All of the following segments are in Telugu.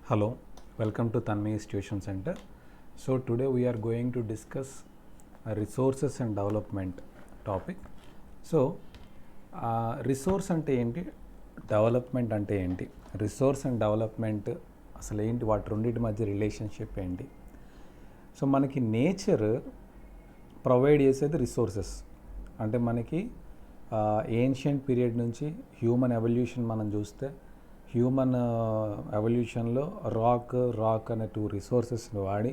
Hello, welcome to Tanmay's Tuition Center. So today we are going to discuss resources and development topic. So resource అంటే ఏంటి, డెవలప్మెంట్ అంటే ఏంటి, రిసోర్స్ అండ్ డెవలప్మెంట్ అసలు ఏంటి, వాటి రెండింటి మధ్య రిలేషన్షిప్ ఏంటి. సో మనకి నేచర్ ప్రొవైడ్ చేసేది రిసోర్సెస్. అంటే మనకి ఏన్షియంట్ పీరియడ్ నుంచి హ్యూమన్ ఎవల్యూషన్ మనం చూస్తే హ్యూమన్ ఎవల్యూషన్లో రాక్ అనే 2 రిసోర్సెస్ని వాడి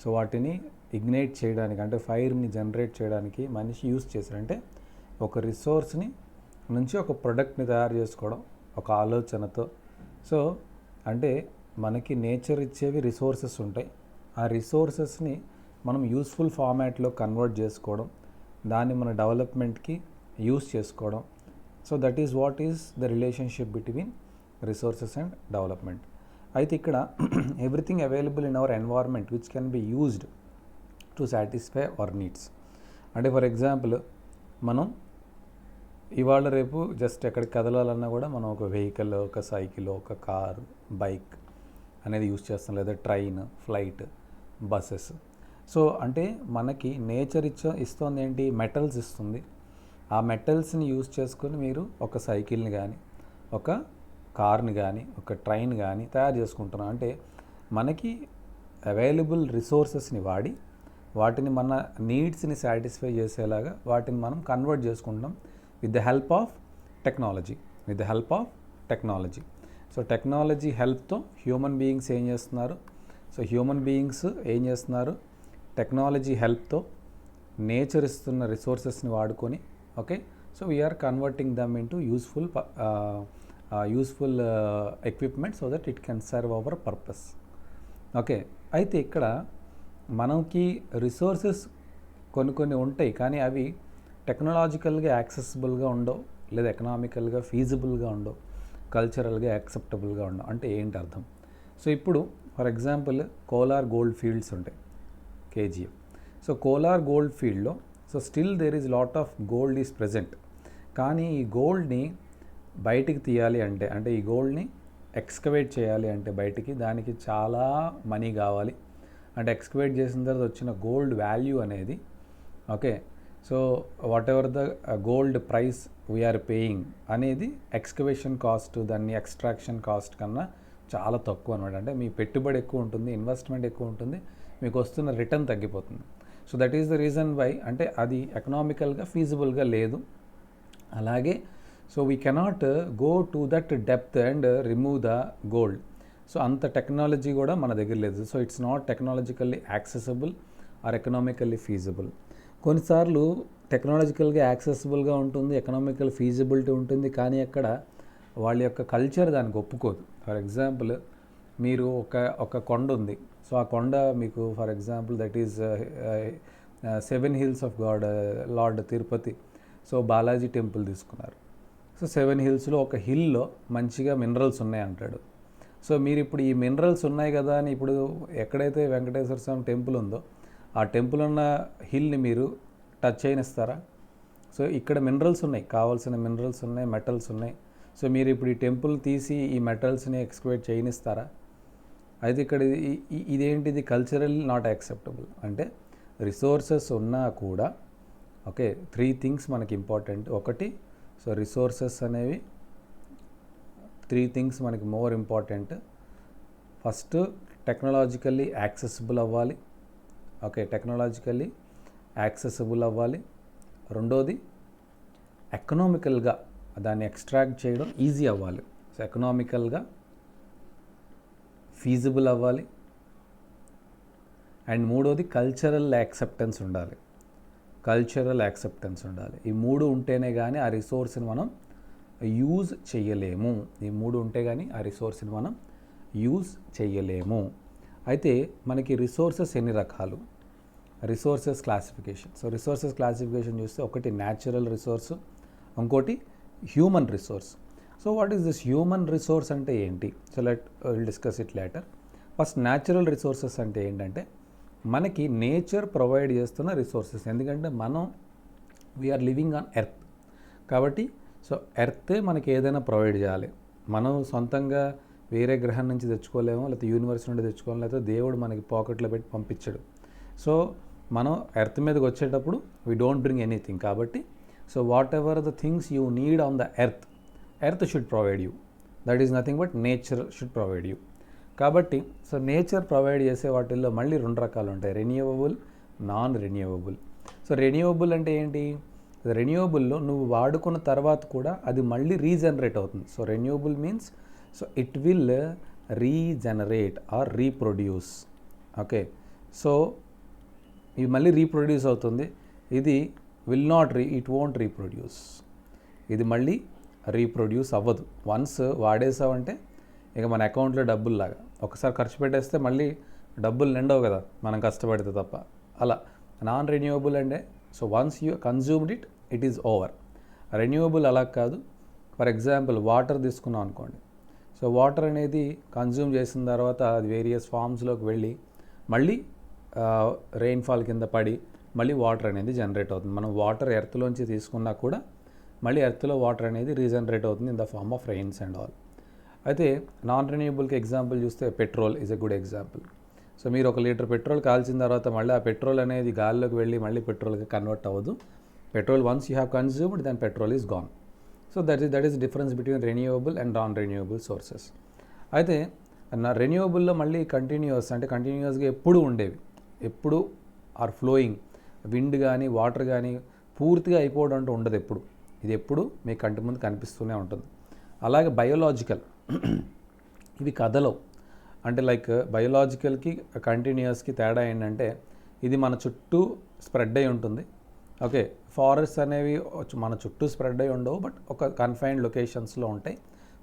సో వాటిని ఇగ్నైట్ చేయడానికి అంటే ఫైర్ని జనరేట్ చేయడానికి మనిషి యూస్ చేశారు. అంటే ఒక రిసోర్స్ని నుంచి ఒక ప్రొడక్ట్ని తయారు చేసుకోవడం ఒక ఆలోచనతో. సో అంటే మనకి నేచర్ ఇచ్చేవి రిసోర్సెస్ ఉంటాయి, ఆ రిసోర్సెస్ని మనం యూస్ఫుల్ ఫార్మాట్లో కన్వర్ట్ చేసుకోవడం, దాన్ని మన డెవలప్మెంట్కి యూస్ చేసుకోవడం. So that is what is the relationship between resources and development. అయితే ఇక్కడ everything available in our environment which can be used to satisfy our needs. అంటే ఫర్ ఎగ్జాంపుల్ మనం ఇవాళ రేపు జస్ట్ ఎక్కడికి కదలాలన్నా కూడా మనం ఒక వెహికల్, ఒక సైకిల్, ఒక కార్, బైక్ అనేది యూజ్ చేస్తాం, లేదా ట్రైన్, ఫ్లైట్, బస్సెస్. సో అంటే మనకి నేచర్ ఇస్తుంది ఏంటి, మెటల్స్ ఇస్తుంది. ఆ మెటల్స్ని యూజ్ చేసుకొని మీరు ఒక సైకిల్ని కానీ ఒక కార్ని కానీ ఒక ట్రైన్ కానీ తయారు చేసుకుంటున్నాం. అంటే మనకి అవైలబుల్ రిసోర్సెస్ని వాడి వాటిని మన నీడ్స్ని సాటిస్ఫై చేసేలాగా వాటిని మనం కన్వర్ట్ చేసుకుంటాం with the help of technology. So technology హెల్ప్తో హ్యూమన్ బీయింగ్స్ ఏం చేస్తున్నారు, టెక్నాలజీ హెల్ప్తో నేచర్ ఇస్తున్న రిసోర్సెస్ని వాడుకొని okay. So we are converting them into useful equipment so that it can serve our purpose. Okay. అయితే ఇక్కడ మనకి రిసోర్సెస్ కొన్ని ఉంటాయి, కానీ అవి టెక్నాలజికల్గా యాక్సెసిబుల్గా ఉండవు, లేదా ఎకనామికల్గా ఫీజిబుల్గా ఉండవు, కల్చరల్గా యాక్సెప్టబుల్గా ఉండవు. అంటే ఏంటి అర్థం? సో ఇప్పుడు for example Kolar gold fields ఉంటాయి, కేజీఎఫ్. సో కోలార్ గోల్డ్ ఫీల్డ్లో so still there is lot of gold is present. కానీ ఈ గోల్డ్ని బయటికి తీయాలి అంటే ఈ గోల్డ్ని ఎక్స్కవేట్ చేయాలి అంటే బయటికి దానికి చాలా మనీ కావాలి. అంటే ఎక్స్కవేట్ చేసిన తర్వాత వచ్చిన గోల్డ్ వాల్యూ అనేది okay. So whatever the gold price we are paying అనేది ఎక్స్కవేషన్ కాస్ట్, దాన్ని ఎక్స్ట్రాక్షన్ కాస్ట్ కన్నా చాలా తక్కువ అనమాట. అంటే మీ పెట్టుబడి ఎక్కువ ఉంటుంది, ఇన్వెస్ట్మెంట్ ఎక్కువ ఉంటుంది, మీకు వస్తున్న రిటర్న్ తగ్గిపోతుంది. So that is the reason why అంటే అది ఎకనామికల్గా ఫీజిబుల్గా లేదు. అలాగే so we cannot go to that depth and remove the gold. So అంత టెక్నాలజీ కూడా మన దగ్గర లేదు. So it's not technologically accessible or economically feasible. కొన్నిసార్లు టెక్నాలజికల్గా యాక్సెసిబుల్గా ఉంటుంది, ఎకనామికల్ ఫీజిబిలిటీ ఉంటుంది, కానీ అక్కడ వాళ్ళ యొక్క కల్చర్ దానికి ఒప్పుకోదు. ఫర్ ఎగ్జాంపుల్ మీరు ఒక కొండ ఉంది. సో ఆ కొండ మీకు for example that is 7 hills of God, lord Tirupati. So Balaji temple తీసుకున్నారు. సో 7 hills ఒక హిల్లో మంచిగా మినరల్స్ ఉన్నాయి అంటాడు. సో మీరు ఇప్పుడు ఈ మినరల్స్ ఉన్నాయి కదా అని ఇప్పుడు ఎక్కడైతే వెంకటేశ్వర స్వామి టెంపుల్ ఉందో ఆ టెంపుల్ ఉన్న హిల్ని మీరు టచ్ చేయనిస్తారా? సో ఇక్కడ మినరల్స్ ఉన్నాయి, కావాల్సిన మినరల్స్ ఉన్నాయి, మెటల్స్ ఉన్నాయి. సో మీరు ఇప్పుడు ఈ టెంపుల్ తీసి ఈ మెటల్స్ని ఎక్స్కవేట్ చేయనిస్తారా? అయితే ఇక్కడ ఇదేంటిది, కల్చరల్లీ నాట్ యాక్సెప్టబుల్. అంటే రిసోర్సెస్ ఉన్నా కూడా ఓకే 3 things మనకి ఇంపార్టెంట్. ఒకటి సో రిసోర్సెస్ అనేవి 3 things మనకి more important. First technologically accessible అవ్వాలి. ఓకే, టెక్నాలజికల్లీ యాక్సెసిబుల్ అవ్వాలి. రెండోది ఎకనామికల్గా దాన్ని ఎక్స్ట్రాక్ట్ చేయడం ఈజీ అవ్వాలి. సో ఎకనామికల్గా ఫీజిబుల్ అవ్వాలి. అండ్ మూడోది కల్చరల్ యాక్సెప్టెన్స్ ఉండాలి. ఈ 3 ఉంటేనే కానీ ఆ రిసోర్స్ని మనం యూజ్ చేయలేము. అయితే మనకి రిసోర్సెస్ ఎన్ని రకాలు, resources classification. So resources classification చూస్తే ఒకటి న్యాచురల్ రిసోర్స్, ఇంకోటి human resource. So what is this human resource అంటే ఏంటి? So will discuss it later. First natural resources అంటే ఏంటంటే మనకి నేచర్ ప్రొవైడ్ చేస్తున్న రిసోర్సెస్. ఎందుకంటే మనం వీఆర్ లివింగ్ ఆన్ ఎర్త్ కాబట్టి సో ఎర్తే మనకి ఏదైనా ప్రొవైడ్ చేయాలి. మనం సొంతంగా వేరే గ్రహం నుంచి తెచ్చుకోలేము, లేకపోతే యూనివర్స్ నుండి తెచ్చుకోలేము, లేకపోతే దేవుడు మనకి పాకెట్లో పెట్టి పంపించాడు. సో మనం ఎర్త్ మీదకి వచ్చేటప్పుడు వీ డోంట్ బ్రింగ్ ఎనీథింగ్. కాబట్టి so whatever the things you need on the earth should provide you. That is nothing but nature should provide you. కాబట్టి సో నేచర్ ప్రొవైడ్ చేసే వాటిల్లో మళ్ళీ 2 రకాలు ఉంటాయి, renewable, non renewable. So renewable అంటే ఏంటి? రెన్యూవబుల్లో నువ్వు వాడుకున్న తర్వాత కూడా అది మళ్ళీ రీజనరేట్ అవుతుంది. So renewable means so it will regenerate or reproduce. Okay, so ఇది మళ్ళీ రీప్రొడ్యూస్ అవుతుంది. ఇది ఇట్ వోంట్ రీప్రొడ్యూస్. ఇది మళ్ళీ రీప్రొడ్యూస్ అవ్వదు. వన్స్ వాడేసావంటే ఇక మన అకౌంట్లో డబ్బుల్లాగా ఒకసారి ఖర్చు పెట్టేస్తే మళ్ళీ డబ్బులు నిండవు కదా మనం కష్టపడితే తప్ప. అలా నాన్ రెన్యూవబుల్ అంటే so once you consumed it is over. Renewable అలా కాదు. ఫర్ ఎగ్జాంపుల్ వాటర్ తీసుకున్నాం అనుకోండి. సో వాటర్ అనేది కన్జ్యూమ్ చేసిన తర్వాత అది వేరియస్ ఫామ్స్లోకి వెళ్ళి మళ్ళీ రెయిన్ఫాల్ కింద పడి మళ్ళీ వాటర్ అనేది జనరేట్ అవుతుంది. మనం వాటర్ ఎర్త్లోంచి తీసుకున్నా కూడా మళ్ళీ ఎర్త్లో వాటర్ అనేది రీజనరేట్ అవుతుంది in the form of rains and all. అయితే నాన్ రెన్యూవబుల్కి ఎగ్జాంపుల్ చూస్తే petrol is a good example. So మీరు 1 లీటర్ పెట్రోల్ కాల్చిన తర్వాత మళ్ళీ ఆ పెట్రోల్ అనేది గాల్లోకి వెళ్ళి మళ్ళీ పెట్రోల్కి కన్వర్ట్ అవ్వదు. Petrol once you have consumed then petrol is gone. So that is difference between renewable and non renewable sources. అయితే రెన్యూవబుల్లో మళ్ళీ కంటిన్యూస్గా ఎప్పుడూ ఉండేవి, ఎప్పుడు ఆర్ ఫ్లోయింగ్. విండ్ కానీ వాటర్ కానీ పూర్తిగా అయిపోవడం అంటూ ఉండదు ఎప్పుడు. ఇది ఎప్పుడు మీ కంటి ముందు కనిపిస్తూనే ఉంటుంది. అలాగే బయోలాజికల్ ఇవి కథలో అంటే లైక్ బయోలాజికల్కి కంటిన్యూస్కి తేడా ఏంటంటే ఇది మన చుట్టూ స్ప్రెడ్ అయి ఉంటుంది. ఓకే, ఫారెస్ట్ అనేవి మన చుట్టూ స్ప్రెడ్ అయి ఉండవు, బట్ ఒక కన్ఫైన్డ్ లొకేషన్స్లో ఉంటాయి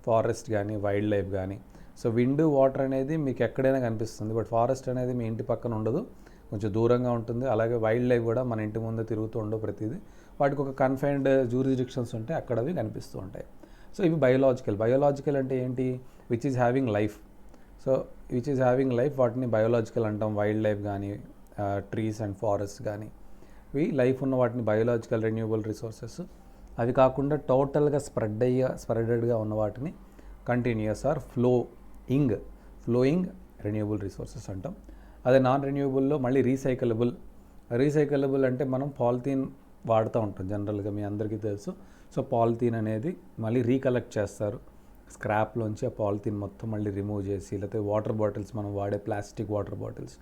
ఫారెస్ట్ కానీ వైల్డ్ లైఫ్ కానీ. సో విండ్ వాటర్ అనేది మీకు ఎక్కడైనా కనిపిస్తుంది, బట్ ఫారెస్ట్ అనేది మీ ఇంటి పక్కన ఉండదు, కొంచెం దూరంగా ఉంటుంది. అలాగే వైల్డ్ లైఫ్ కూడా మన ఇంటి ముందు తిరుగుతూ ఉండవు ప్రతిదీ. వాటికి ఒక కన్ఫైన్డ్ జ్యూరిస్డిక్షన్స్ ఉంటాయి, అక్కడ అవి కనిపిస్తూ ఉంటాయి. సో ఇవి బయోలాజికల్ అంటే ఏంటి? Which is having life. So which is having life వాటిని బయోలాజికల్ అంటాం. వైల్డ్ లైఫ్ కానీ ట్రీస్ అండ్ ఫారెస్ట్ కానీ ఇవి లైఫ్ ఉన్న వాటిని బయోలాజికల్ రెన్యూవబుల్ రిసోర్సెస్. అవి కాకుండా టోటల్గా స్ప్రెడెడ్గా ఉన్న వాటిని continuous or flowing renewable resources అంటాం. అదే నాన్ రెన్యూవబుల్లో మళ్ళీ రీసైకలబుల్ అంటే మనం పాలిథీన్ వాడుతూ ఉంటాం జనరల్గా, మీ అందరికీ తెలుసు. సో పాలిథీన్ అనేది మళ్ళీ రీకలెక్ట్ చేస్తారు స్క్రాప్లోంచి. ఆ పాలిథీన్ మొత్తం మళ్ళీ రిమూవ్ చేసి, లేకపోతే వాటర్ బాటిల్స్, మనం వాడే ప్లాస్టిక్ వాటర్ బాటిల్స్,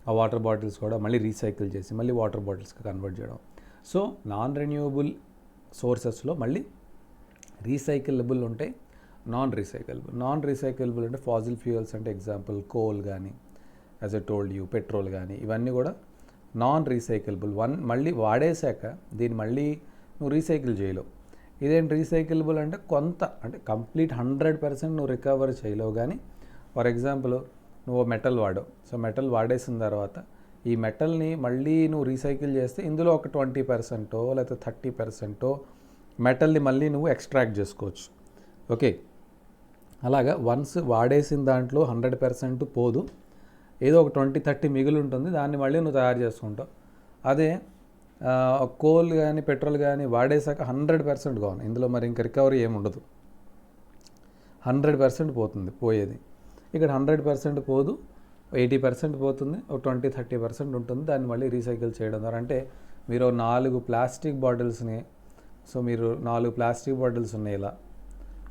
ఆ వాటర్ బాటిల్స్ కూడా మళ్ళీ రీసైకిల్ చేసి మళ్ళీ వాటర్ బాటిల్స్కి కన్వర్ట్ చేయడం. సో నాన్ రెన్యూవబుల్ సోర్సెస్లో మళ్ళీ రీసైకిలబుల్ ఉంటాయి, నాన్ రీసైకిలబుల్ అంటే ఫాజిల్ ఫ్యూయల్స్ అంటే ఎగ్జాంపుల్ కోల్ కానీ, as a told you, petrol కానీ, ఇవన్నీ కూడా నాన్ రీసైకిలబుల్. మళ్ళీ వాడేశాక దీన్ని మళ్ళీ నువ్వు రీసైకిల్ చేయలేవు. ఇదేంటి రీసైకిలబుల్ అంటే కంప్లీట్ 100% నువ్వు రికవర్ చేయలేవు. కానీ ఫర్ ఎగ్జాంపుల్ నువ్వు మెటల్ వాడావు. సో మెటల్ వాడేసిన తర్వాత ఈ మెటల్ని మళ్ళీ నువ్వు రీసైకిల్ చేస్తే ఇందులో ఒక 20% లేకపోతే 30% మెటల్ని మళ్ళీ నువ్వు ఎక్స్ట్రాక్ట్ చేసుకోవచ్చు. ఓకే, అలాగా వన్స్ వాడేసిన దాంట్లో 100% పోదు, ఏదో ఒక 20-30 మిగిలి ఉంటుంది, దాన్ని మళ్ళీ నువ్వు తయారు చేసుకుంటావు. అదే కోల్ కానీ పెట్రోల్ కానీ వాడేసాక 100% కావాలి, ఇందులో మరి ఇంకా రికవరీ ఏమి ఉండదు, 100% పోతుంది పోయేది. ఇక్కడ 100% పోదు, 80% పోతుంది, ఒక 20-30% ఉంటుంది, దాన్ని మళ్ళీ రీసైకిల్ చేయడం ద్వారా. అంటే మీరు 4 ప్లాస్టిక్ బాటిల్స్ని, సో మీరు 4 ప్లాస్టిక్ బాటిల్స్ ఉన్నాయి ఇలా,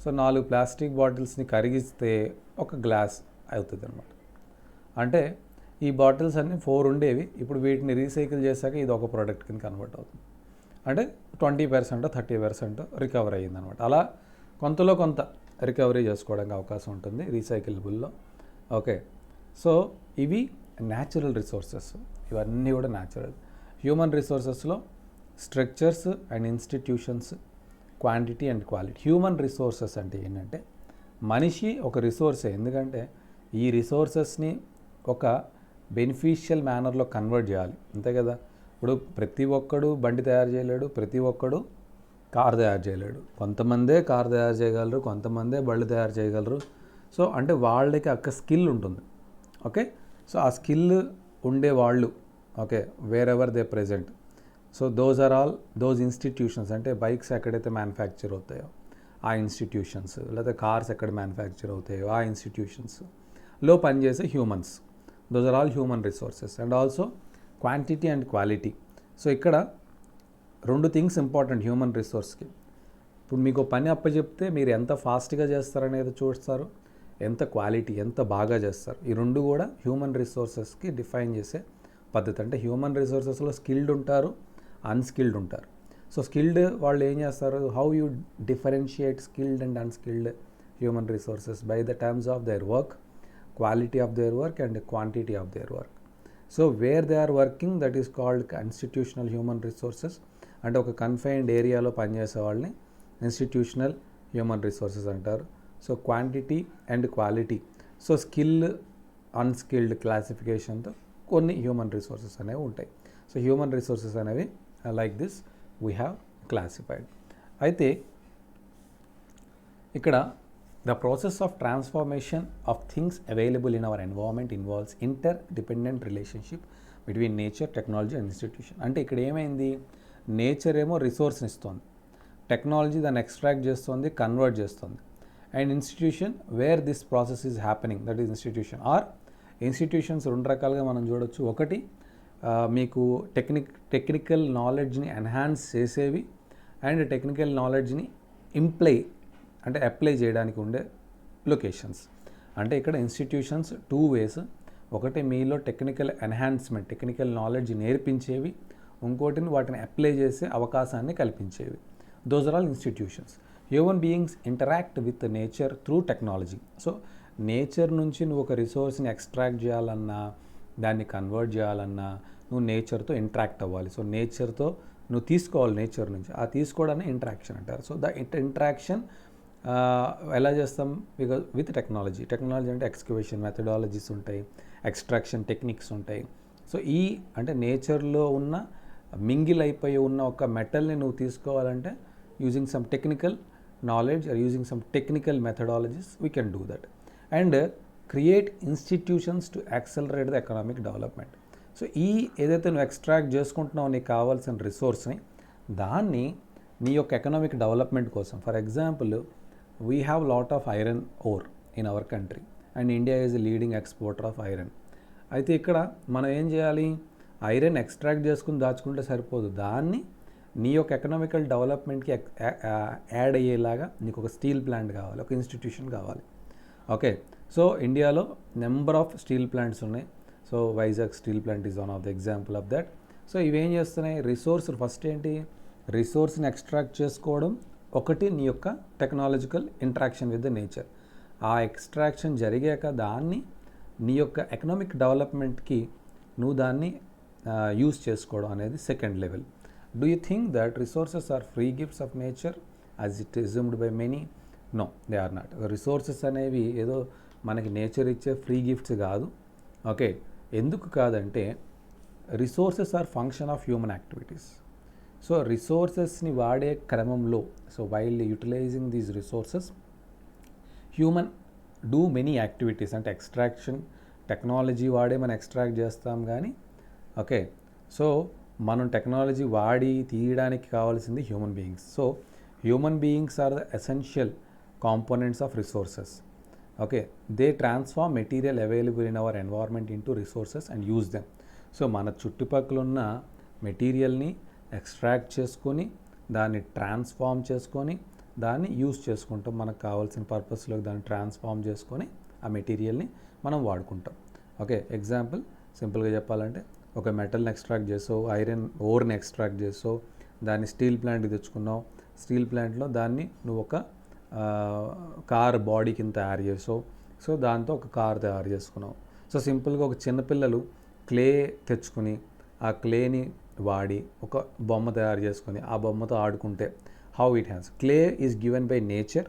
సో 4 ప్లాస్టిక్ బాటిల్స్ని కరిగిస్తే ఒక గ్లాస్ అవుతుంది అనమాట. అంటే ఈ బాటిల్స్ అన్నీ 4 ఉండేవి, ఇప్పుడు వీటిని రీసైకిల్ చేశాక ఇది ఒక ప్రోడక్ట్ కింద కన్వర్ట్ అవుతుంది. అంటే 20%-30% రికవర్ అయ్యిందనమాట. అలా కొంతలో కొంత రికవరీ చేసుకోవడానికి అవకాశం ఉంటుంది రీసైకిలబుల్లో. ఓకే, సో ఇవి న్యాచురల్ రిసోర్సెస్, ఇవన్నీ కూడా న్యాచురల్. హ్యూమన్ రిసోర్సెస్లో structures and institutions, quantity and quality. Human resources అంటే ఏంటంటే మనిషి ఒక రిసోర్సే, ఎందుకంటే ఈ రిసోర్సెస్ని ఒక బెనిఫిషియల్ మేనర్లో కన్వర్ట్ చేయాలి, అంతే కదా. ఇప్పుడు ప్రతి ఒక్కడు బండి తయారు చేయలేడు, ప్రతి ఒక్కడు కార్ తయారు చేయలేడు. కొంతమందే కార్ తయారు చేయగలరు, కొంతమందే బళ్ళు తయారు చేయగలరు. సో అంటే వాళ్ళకి ఒక స్కిల్ ఉంటుంది. ఓకే, సో ఆ స్కిల్ ఉండేవాళ్ళు, okay, wear ever they present. So those institutions, అంటే బైక్స్ ఎక్కడైతే మ్యానుఫ్యాక్చర్ అవుతాయో ఆ ఇన్స్టిట్యూషన్స్, లేదా కార్స్ ఎక్కడ మ్యానుఫ్యాక్చర్ అవుతాయో ఆ ఇన్స్టిట్యూషన్స్లో పనిచేసే humans, those are all human resources. And also quantity and quality. So ఇక్కడ 2 థింగ్స్ ఇంపార్టెంట్ హ్యూమన్ రిసోర్స్కి. ఇప్పుడు మీకు పని అప్పచెప్తే మీరు ఎంత ఫాస్ట్గా చేస్తారనేది చూస్తారు, ఎంత క్వాలిటీ, ఎంత బాగా చేస్తారు. ఈ 2 కూడా హ్యూమన్ రిసోర్సెస్కి డిఫైన్ చేసే పద్ధతి. అంటే హ్యూమన్ రిసోర్సెస్లో స్కిల్డ్ ఉంటారు, అన్స్కిల్డ్ ఉంటారు. సో స్కిల్డ్ వాళ్ళు ఏం చేస్తారు, how you differentiate skilled and unskilled human resources by the terms of their work, quality of their work and quantity of their work. So where they are working, that is called institutional human resources. అంటే ఒక కన్ఫైన్డ్ ఏరియాలో పనిచేసే వాళ్ళని ఇన్స్టిట్యూషనల్ హ్యూమన్ రిసోర్సెస్ అంటారు. So quantity and quality, so skill unskilled క్లాసిఫికేషన్తో కొన్ని హ్యూమన్ రిసోర్సెస్ అనేవి ఉంటాయి. సో హ్యూమన్ రిసోర్సెస్ అనేవి like this we have classified. అయితే ఇక్కడ the process of transformation of things available in hour environment involves inter dependent relationship between nature, technology and institution. అంటే ఇక్కడ ఏమైంది, నేచర్ ఏమో రిసోర్స్ని ఇస్తుంది, టెక్నాలజీ దాన్ని ఎక్స్ట్రాక్ట్ చేస్తుంది, కన్వర్ట్ చేస్తుంది. And institution where this process is happening, that is institution. Or institutions 2 రకాలుగా మనం చూడొచ్చు. ఒకటి మీకు టెక్నికల్ నాలెడ్జ్ని ఎన్హాన్స్ చేసేవి, అండ్ టెక్నికల్ నాలెడ్జ్ని అప్లై చేయడానికి ఉండే లొకేషన్స్. అంటే ఇక్కడ ఇన్స్టిట్యూషన్స్ 2 ways. ఒకటి మీలో టెక్నికల్ ఎన్హాన్స్మెంట్, టెక్నికల్ నాలెడ్జ్ నేర్పించేవి, ఇంకోటిని వాటిని అప్లై చేసే అవకాశాన్ని కల్పించేవి. Those are all institutions. Human beings interact with nature through technology. So nature నుంచి నువ్వు ఒక రిసోర్స్ని ఎక్స్ట్రాక్ట్ చేయాలన్నా, దాన్ని కన్వర్ట్ చేయాలన్నా నువ్వు నేచర్తో ఇంటరాక్ట్ అవ్వాలి. సో నేచర్తో నువ్వు తీసుకోవాలి, నేచర్ నుంచి ఆ తీసుకోవడాన్ని ఇంటరాక్షన్ అంటారు. సో ద ఇంటరాక్షన్ ఎలా చేస్తాం, బికాజ్ విత్ టెక్నాలజీ. టెక్నాలజీ అంటే ఎక్స్కవేషన్ మెథడాలజీస్ ఉంటాయి, ఎక్స్ట్రాక్షన్ టెక్నిక్స్ ఉంటాయి. సో ఈ అంటే నేచర్లో ఉన్న మింగిల్ అయిపోయి ఉన్న ఒక మెటల్ని నువ్వు తీసుకోవాలంటే using some technical knowledge or using some technical methodologies we can do that. And create institutions to accelerate the economic development. So ఈ ఏదైతే నువ్వు ఎక్స్ట్రాక్ట్ చేసుకుంటున్నావు నీకు కావాల్సిన రిసోర్స్ని, దాన్ని నీ యొక్క ఎకనామిక్ డెవలప్మెంట్ కోసం, for example we have lot of iron ore in our country and India is a leading exporter of iron. అయితే ఇక్కడ మనం ఏం చేయాలి, ఐరన్ ఎక్స్ట్రాక్ట్ చేసుకుని దాచుకుంటే సరిపోదు, దాన్ని నీ యొక్క ఎకనామికల్ డెవలప్మెంట్కి యాడ్ అయ్యేలాగా నీకు ఒక స్టీల్ ప్లాంట్ కావాలి, ఒక ఇన్స్టిట్యూషన్ కావాలి. ఓకే, సో ఇండియాలో నెంబర్ ఆఫ్ స్టీల్ ప్లాంట్స్ ఉన్నాయి. So Vizag steel plant is one of the example of that. So ఇవేం చేస్తున్నాయి, రిసోర్స్ ఫస్ట్ ఏంటి, రిసోర్స్ని ఎక్స్ట్రాక్ట్ చేసుకోవడం ఒకటి, నీ యొక్క technological interaction with the nature. ఆ ఎక్స్ట్రాక్షన్ జరిగాక దాన్ని నీ యొక్క ఎకనామిక్ డెవలప్మెంట్కి నువ్వు దాన్ని యూస్ చేసుకోవడం అనేది second level. Do you think that resources are free gifts of nature as it assumed by many? No, they are not. Resources అనేవి ఏదో మనకి నేచర్ ఇచ్చే ఫ్రీ గిఫ్ట్స్ కాదు. ఓకే, ఎందుకు కాదంటే resources are function of human activities. So రిసోర్సెస్ని వాడే క్రమంలో, so while utilizing these resources human do many activities. అంటే ఎక్స్ట్రాక్షన్ టెక్నాలజీ వాడే మనం ఎక్స్ట్రాక్ట్ చేస్తాం కానీ, ఓకే, సో మనం టెక్నాలజీ వాడి తీయడానికి కావాల్సింది human beings. So human beings are the essential components of resources. Okay, they transform material available in our environment into resources and use them. So మన చుట్టుపక్కల ఉన్న మెటీరియల్ని ఎక్స్ట్రాక్ట్ చేసుకొని దాన్ని ట్రాన్స్ఫార్మ్ చేసుకొని దాన్ని యూజ్ చేసుకుంటాం, మనకు కావాల్సిన పర్పస్లోకి దాన్ని ట్రాన్స్ఫార్మ్ చేసుకొని ఆ మెటీరియల్ని మనం వాడుకుంటాం. ఓకే, ఎగ్జాంపుల్ సింపుల్గా చెప్పాలంటే ఒక మెటల్ని ఎక్స్ట్రాక్ట్ చేసావు, ఐరన్ ఓర్ని ఎక్స్ట్రాక్ట్ చేసావు, దాన్ని స్టీల్ ప్లాంట్కి తెచ్చుకున్నావు, స్టీల్ ప్లాంట్లో దాన్ని నువ్వు ఒక కార్ బాడీ కింద తయారు చేసావు. సో దాంతో ఒక కార్ తయారు చేసుకున్నావు. సో సింపుల్గా ఒక చిన్నపిల్లలు క్లే తెచ్చుకుని ఆ క్లేని వాడి ఒక బొమ్మ తయారు చేసుకొని ఆ బొమ్మతో ఆడుకుంటే how it has clay is given by nature.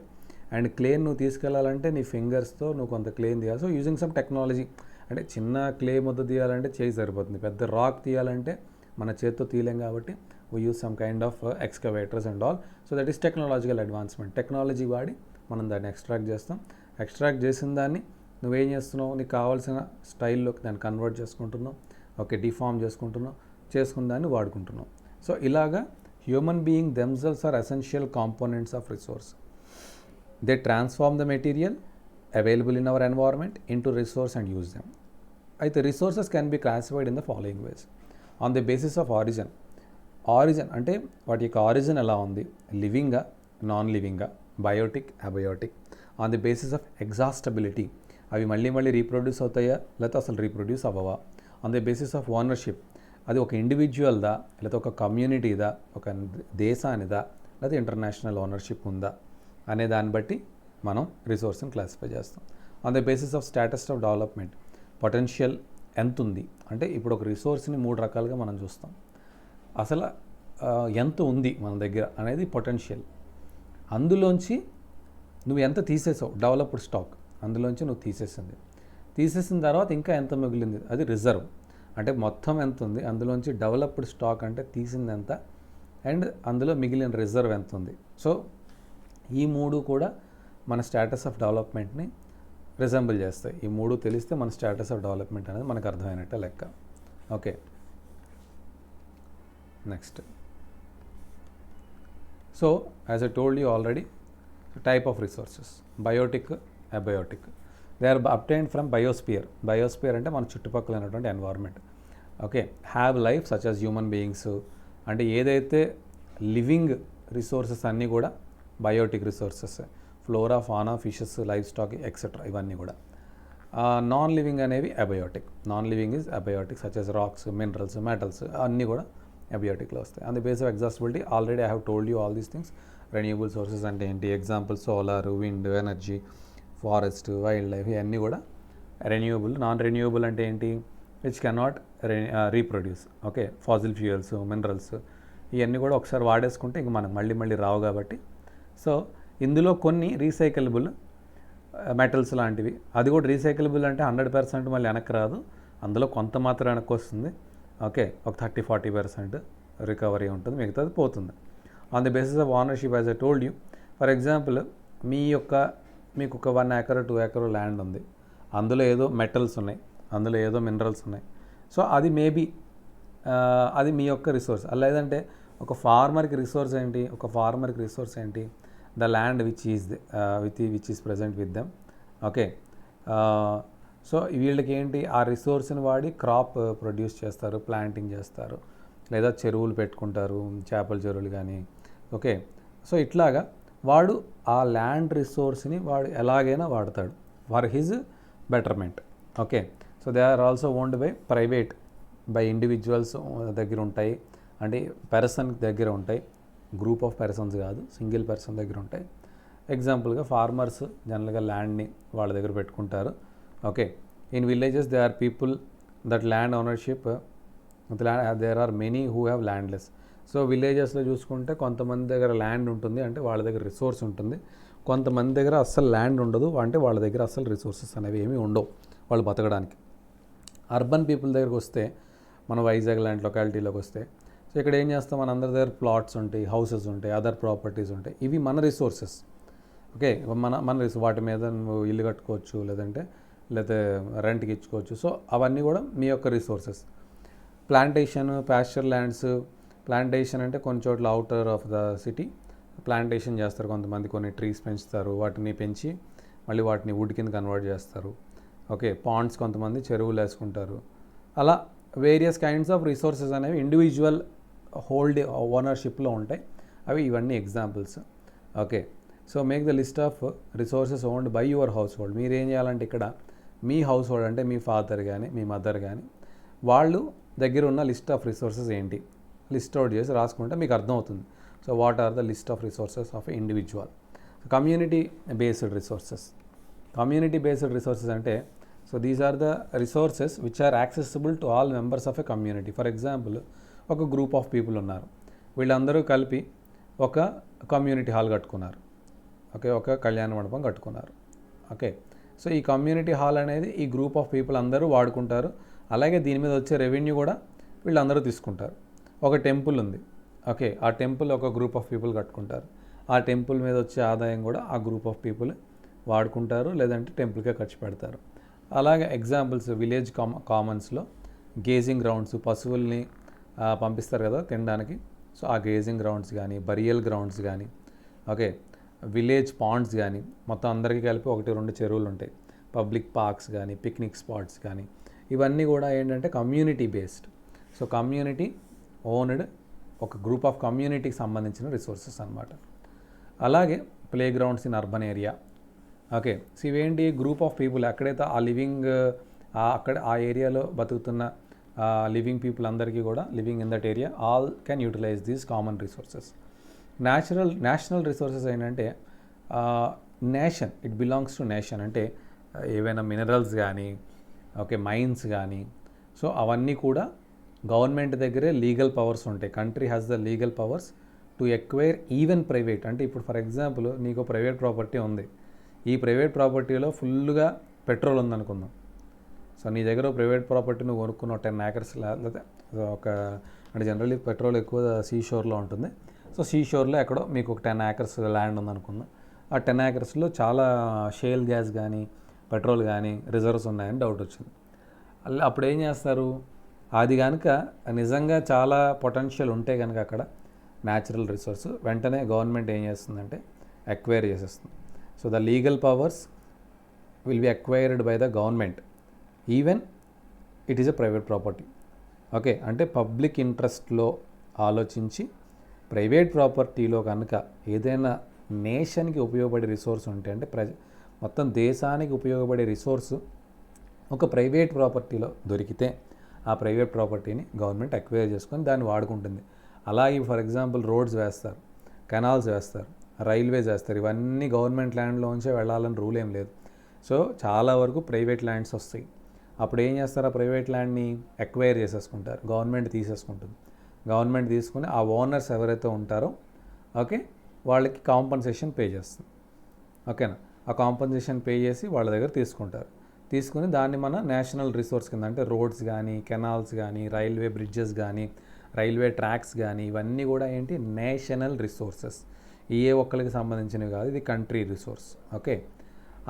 And క్లేని నువ్వు తీసుకెళ్లాలంటే నీ ఫింగర్స్తో నువ్వు కొంత క్లేని తీయాలి. సో యూజింగ్ సమ్ టెక్నాలజీ, అంటే చిన్న క్లే ముద్ద తీయాలంటే చేయి సరిపోతుంది, పెద్ద రాక్ తీయాలంటే మన చేతితో తీయలేం కాబట్టి we use some kind of excavators and all. So that is technological advancement. Technology వాడి మనం దాన్ని ఎక్స్ట్రాక్ట్ చేస్తాం. ఎక్స్ట్రాక్ట్ చేసిన దాన్ని నువ్వేం చేస్తున్నావు, నీకు కావాల్సిన స్టైల్లోకి దాన్ని కన్వర్ట్ చేసుకుంటున్నావు. ఓకే, డిఫార్మ్ చేసుకున్న దాన్ని వాడుకుంటున్నాం. సో ఇలాగా human being themselves are essential components of resource. They transform the material available in our environment into resource and use them. అయితే resources can be classified in the following ways on the basis of origin. Origin అంటే వాటి యొక్క ఆరిజిన్ ఎలా ఉంది, లివింగా, నాన్ లివింగా, biotic, abiotic. On the basis of exhaustibility, అవి మళ్ళీ మళ్ళీ రీప్రొడ్యూస్ అవుతాయా లేకపోతే అసలు రీప్రొడ్యూస్ అవ్వవా. On the basis of ownership, అది ఒక ఇండివిజువల్దా లేకపోతే ఒక కమ్యూనిటీదా, ఒక దేశానిదా, లేకపోతే ఇంటర్నేషనల్ ఓనర్షిప్ ఉందా అనే దాన్ని బట్టి మనం రిసోర్స్ని క్లాసిఫై చేస్తాం. On the basis of status of development, potential ఎంత ఉంది అంటే ఇప్పుడు ఒక రిసోర్స్ని 3 రకాలుగా మనం చూస్తాం. అసలు ఎంత ఉంది మన దగ్గర అనేది పొటెన్షియల్. అందులోంచి నువ్వు ఎంత తీసేసావు, డెవలప్డ్ స్టాక్, అందులోంచి నువ్వు తీసేసిన తర్వాత ఇంకా ఎంత మిగిలింది, అది రిజర్వ్. అంటే మొత్తం ఎంత ఉంది, అందులోంచి డెవలప్డ్ స్టాక్ అంటే తీసింది ఎంత, అండ్ అందులో మిగిలిన రిజర్వ్ ఎంత ఉంది. సో ఈ 3 కూడా మన స్టేటస్ ఆఫ్ డెవలప్మెంట్ని రిజెంబుల్ చేస్తాయి. ఈ 3 తెలిస్తే మన స్టేటస్ ఆఫ్ డెవలప్మెంట్ అనేది మనకు అర్థమైనట్టే లెక్క. Okay, next. So as I told you already, type of resources biotic, abiotic. They are obtained from biosphere. Biosphere అంటే మన చుట్టుపక్కల ఉన్నటువంటి environment. Okay, have life such as human beings, అంటే ఏదైతే లివింగ్ రిసోర్సెస్ అన్నీ కూడా biotic resources, flora, fauna, fishes, life stock etcetera, ఇవన్నీ కూడా. నాన్ లివింగ్ అనేవి abiotic. Non living is abiotic such as rocks, minerals, metals అన్నీ కూడా అబయోటిక్లో వస్తాయి. On the base of exhaustibility already I have told you all these things. Renewable sources అంటే ఏంటి, example solar, wind energy, forest, wildlife, ఇవన్నీ కూడా రెన్యూబుల్. నాన్ రెన్యూబుల్ అంటే ఏంటి, which cannot reproduce. Okay, fossil fuels, minerals, ఇవన్నీ కూడా ఒకసారి వాడేసుకుంటే ఇంక మనకు మళ్ళీ మళ్ళీ రావు కాబట్టి. సో ఇందులో కొన్ని రీసైకిలబుల్ మెటల్స్ లాంటివి, అది కూడా రీసైకిలబుల్ అంటే 100% మళ్ళీ వెనక్కి రాదు, అందులో కొంత మాత్రం వెనక్కి వస్తుంది. ఓకే, ఒక 30-40% రికవరీ ఉంటుంది, మిగతాది పోతుంది. On the basis of ownership as I told you, for example మీకు ఒక 1 acre 2 acre ల్యాండ్ ఉంది, అందులో ఏదో మెటల్స్ ఉన్నాయి, అందులో ఏదో మినరల్స్ ఉన్నాయి. సో అది మేబీ అది మీ యొక్క రిసోర్స్. లేదంటే ఒక ఫార్మర్కి రిసోర్స్ ఏంటి, the land which is present with them. Okay, so వీళ్ళకి ఏంటి, ఆ రిసోర్స్ని వాడి క్రాప్ ప్రొడ్యూస్ చేస్తారు, ప్లాంటింగ్ చేస్తారు, లేదా చెరువులు పెట్టుకుంటారు, చేపల చెరువులు కానీ. ఓకే, సో ఇట్లాగా వాడు ఆ ల్యాండ్ రిసోర్స్ని వాడు ఎలాగైనా వాడతాడు for his betterment. Okay, so they are also owned by individuals దగ్గర ఉంటాయి, అంటే పర్సన్ దగ్గర ఉంటాయి, గ్రూప్ ఆఫ్ పర్సన్స్ కాదు, సింగిల్ పర్సన్ దగ్గర ఉంటాయి. ఎగ్జాంపుల్గా ఫార్మర్స్ జనరల్గా ల్యాండ్ని వాళ్ళ దగ్గర పెట్టుకుంటారు. Okay, in villages they are people that land ownership, there are many who have landless. So విలేజెస్లో చూసుకుంటే కొంతమంది దగ్గర ల్యాండ్ ఉంటుంది, అంటే వాళ్ళ దగ్గర రిసోర్స్ ఉంటుంది. కొంతమంది దగ్గర అస్సలు ల్యాండ్ ఉండదు, అంటే వాళ్ళ దగ్గర అస్సలు రిసోర్సెస్ అనేవి ఏమీ ఉండవు వాళ్ళు బతకడానికి. అర్బన్ పీపుల్ దగ్గరకు వస్తే, మన వైజాగ్ లాంటి లొకాలిటీలోకి వస్తే, సో ఇక్కడ ఏం చేస్తాం, మన అందరి దగ్గర ప్లాట్స్ ఉంటాయి, హౌసెస్ ఉంటాయి, అదర్ ప్రాపర్టీస్ ఉంటాయి, ఇవి మన రిసోర్సెస్. ఓకే, మన వాటి మీద నువ్వు ఇల్లు కట్టుకోవచ్చు, లేదంటే రెంట్కి ఇచ్చుకోవచ్చు. సో అవన్నీ కూడా మీ యొక్క resources. Plantation, Pasteur lands. Plantation అంటే కొన్ని చోట్ల outer of the city plantation చేస్తారు కొంతమంది, కొన్ని ట్రీస్ పెంచుతారు, వాటిని పెంచి మళ్ళీ వాటిని వుడ్ కింద కన్వర్ట్ చేస్తారు. ఓకే, పాండ్స్, కొంతమంది చెరువులు వేసుకుంటారు. అలా వేరియస్ కైండ్స్ ఆఫ్ రిసోర్సెస్ అనేవి ఇండివిజువల్ ఓనర్షిప్లో ఉంటాయి. ఇవన్నీ examples. Okay, so make the list of resources owned by your house hold. మీరు ఏం చేయాలంటే ఇక్కడ మీ హౌస్ హోల్డ్ అంటే మీ ఫాదర్ కానీ మీ మదర్ కానీ వాళ్ళు దగ్గర ఉన్న లిస్ట్ ఆఫ్ రిసోర్సెస్ ఏంటి లిస్ట్ అవుట్ చేసి రాసుకుంటే మీకు అర్థమవుతుంది. So what are the list of resources of individual. Community based resources అంటే, so these are the resources which are accessible to all members of a community. For example, ఒక గ్రూప్ ఆఫ్ పీపుల్ ఉన్నారు, వీళ్ళందరూ కలిపి ఒక కమ్యూనిటీ హాల్ కట్టుకున్నారు. ఓకే, ఒక కళ్యాణ మండపం కట్టుకున్నారు. ఓకే, సో ఈ కమ్యూనిటీ హాల్ అనేది ఈ గ్రూప్ ఆఫ్ పీపుల్ అందరూ వాడుకుంటారు. అలాగే దీని మీద వచ్చే రెవెన్యూ కూడా వీళ్ళందరూ తీసుకుంటారు. ఒక టెంపుల్ ఉంది. ఓకే, ఆ టెంపుల్ ఒక గ్రూప్ ఆఫ్ పీపుల్ కట్టుకుంటారు. ఆ టెంపుల్ మీద వచ్చే ఆదాయం కూడా ఆ గ్రూప్ ఆఫ్ పీపుల్ వాడుకుంటారు, లేదంటే టెంపుల్కే ఖర్చు పెడతారు. అలాగే ఎగ్జాంపుల్స్, విలేజ్ కామన్స్లో గేజింగ్ గ్రౌండ్స్, పశువుల్ని పంపిస్తారు కదా తినడానికి. సో ఆ గేజింగ్ గ్రౌండ్స్ కానీ, బరియల్ గ్రౌండ్స్ కానీ, ఓకే, విలేజ్ పాండ్స్ కానీ, మొత్తం అందరికీ కలిపి 1-2 చెరువులు ఉంటాయి. పబ్లిక్ పార్క్స్ కానీ, పిక్నిక్ స్పాట్స్ కానీ, ఇవన్నీ కూడా ఏంటంటే community based. So community owned, ఒక గ్రూప్ ఆఫ్ కమ్యూనిటీకి సంబంధించిన రిసోర్సెస్ అన్నమాట. అలాగే play grounds in urban area. Okay, so ఇవేంటి, గ్రూప్ ఆఫ్ పీపుల్ ఎక్కడైతే ఆ లివింగ్ అక్కడ ఆ ఏరియాలో బతుకుతున్న లివింగ్ పీపుల్ అందరికీ కూడా, living in that area, all can utilize these common resources. National resources ఏంటంటే nation, it belongs to nation. అంటే ఏవైనా మినరల్స్ కానీ, ఓకే, మైన్స్ కానీ, సో అవన్నీ కూడా గవర్నమెంట్ దగ్గరే లీగల్ పవర్స్ ఉంటాయి. Country has the legal powers to acquire even private. అంటే ఇప్పుడు ఫర్ ఎగ్జాంపుల్ నీకు ప్రైవేట్ ప్రాపర్టీ ఉంది, ఈ ప్రైవేట్ ప్రాపర్టీలో ఫుల్గా పెట్రోల్ ఉందనుకుందాం. సో నీ దగ్గర ప్రైవేట్ ప్రాపర్టీ నువ్వు కొనుక్కున్నావు 10 acres, లేకపోతే అంటే జనరల్లీ పెట్రోల్ ఎక్కువ సీ షోర్లో ఉంటుంది. సో సీ షోర్లో ఎక్కడో మీకు ఒక 10 acres ల్యాండ్ ఉందనుకుందాం. ఆ 10 acresలో చాలా షేల్ గ్యాస్ కానీ, పెట్రోల్ కానీ రిజర్వ్స్ ఉన్నాయని డౌట్ వచ్చింది. అప్పుడు ఏం చేస్తారు, అది కనుక నిజంగా చాలా పొటెన్షియల్ ఉంటే కనుక అక్కడ న్యాచురల్ రిసోర్స్, వెంటనే గవర్నమెంట్ ఏం చేస్తుందంటే అక్వైర్ చేసేస్తుంది. So the legal powers will be acquired by the government even it is a private property. Okay, అంటే పబ్లిక్ ఇంట్రెస్ట్లో ఆలోచించి ప్రైవేట్ ప్రాపర్టీలో కనుక ఏదైనా నేషన్కి ఉపయోగపడే రిసోర్స్ ఉంటే, అంటే మొత్తం దేశానికి ఉపయోగపడే రిసోర్సు ఒక ప్రైవేట్ ప్రాపర్టీలో దొరికితే ఆ ప్రైవేట్ ప్రాపర్టీని గవర్నమెంట్ అక్వైర్ చేసుకొని దాన్ని వాడుకుంటుంది. అలాగే ఫర్ ఎగ్జాంపుల్ రోడ్స్ వేస్తారు, కెనాల్స్ వేస్తారు, రైల్వేస్ వేస్తారు. ఇవన్నీ గవర్నమెంట్ ల్యాండ్లో ఉంచే వెళ్ళాలని రూల్ ఏం లేదు. సో చాలా వరకు ప్రైవేట్ ల్యాండ్స్ వస్తాయి. అప్పుడు ఏం చేస్తారు, ఆ ప్రైవేట్ ల్యాండ్ని అక్వైర్ చేసేసుకుంటారు, గవర్నమెంట్ తీసేసుకుంటుంది. గవర్నమెంట్ తీసుకుని ఆ ఓనర్స్ ఎవరైతే ఉంటారో, ఓకే, వాళ్ళకి కాంపన్సేషన్ పే చేస్తుంది. ఓకేనా, ఆ కాంపన్సేషన్ పే చేసి వాళ్ళ దగ్గర తీసుకుంటారు. తీసుకుని దాన్ని మన నేషనల్ రిసోర్స్ కింద, అంటే రోడ్స్ కానీ, కెనాల్స్ కానీ, రైల్వే బ్రిడ్జెస్ కానీ, రైల్వే ట్రాక్స్ కానీ, ఇవన్నీ కూడా ఏంటి, నేషనల్ రిసోర్సెస్. ఏ ఒక్కరికి సంబంధించినవి కాదు, ఇది country resource. Okay,